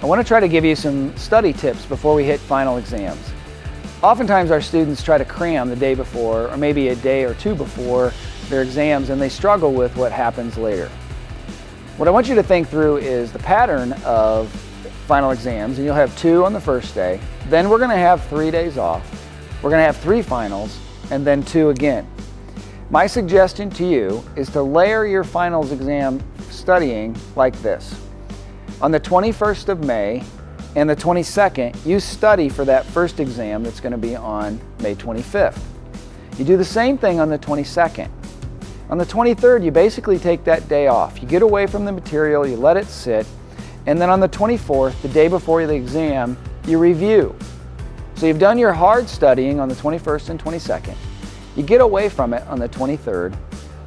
I want to try to give you some study tips before we hit final exams. Oftentimes our students try to cram the day before or maybe a day or two before their exams, and they struggle with what happens later. What I want you to think through is the pattern of final exams, and you'll have 2 on the first day. Then we're going to have 3 days off. We're going to have 3 finals and then 2 again. My suggestion to you is to layer your finals exam studying like this. On the 21st of May and the 22nd, you study for that first exam that's going to be on May 25th. You do the same thing on the 22nd. On the 23rd, you basically take that day off. You get away from the material, you let it sit, and then on the 24th, the day before the exam, you review. So you've done your hard studying on the 21st and 22nd. You get away from it on the 23rd,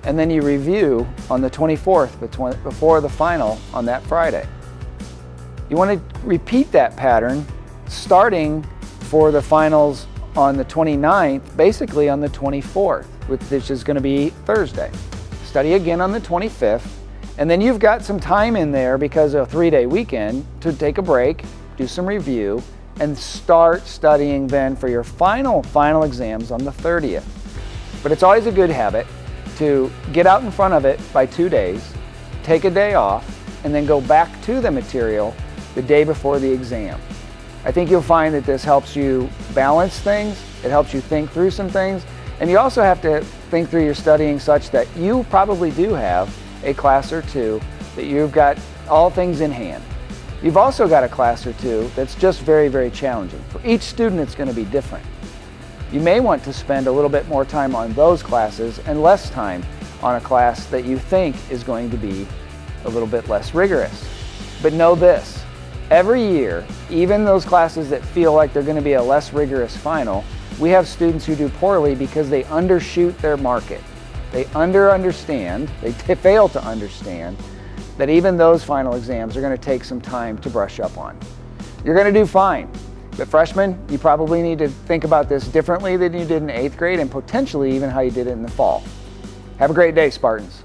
and then you review on the 24th before the final on that Friday. You want to repeat that pattern starting for the finals on the 29th, basically on the 24th, which is going to be Thursday. Study again on the 25th, and then you've got some time in there because of a 3-day weekend to take a break, do some review, and start studying then for your final exams on the 30th. But it's always a good habit to get out in front of it by 2 days, take a day off, and then go back to the material the day before the exam. I think you'll find that this helps you balance things, it helps you think through some things, and you also have to think through your studying such that you probably do have a class or 2 that you've got all things in hand. You've also got a class or 2 that's just very, very challenging. For each student, it's going to be different. You may want to spend a little bit more time on those classes and less time on a class that you think is going to be a little bit less rigorous. But know this, every year, even those classes that feel like they're going to be a less rigorous final, we have students who do poorly because they undershoot their market. They understand, they fail to understand that even those final exams are going to take some time to brush up on. You're going to do fine. But freshmen, you probably need to think about this differently than you did in 8th grade and potentially even how you did it in the fall. Have a great day, Spartans.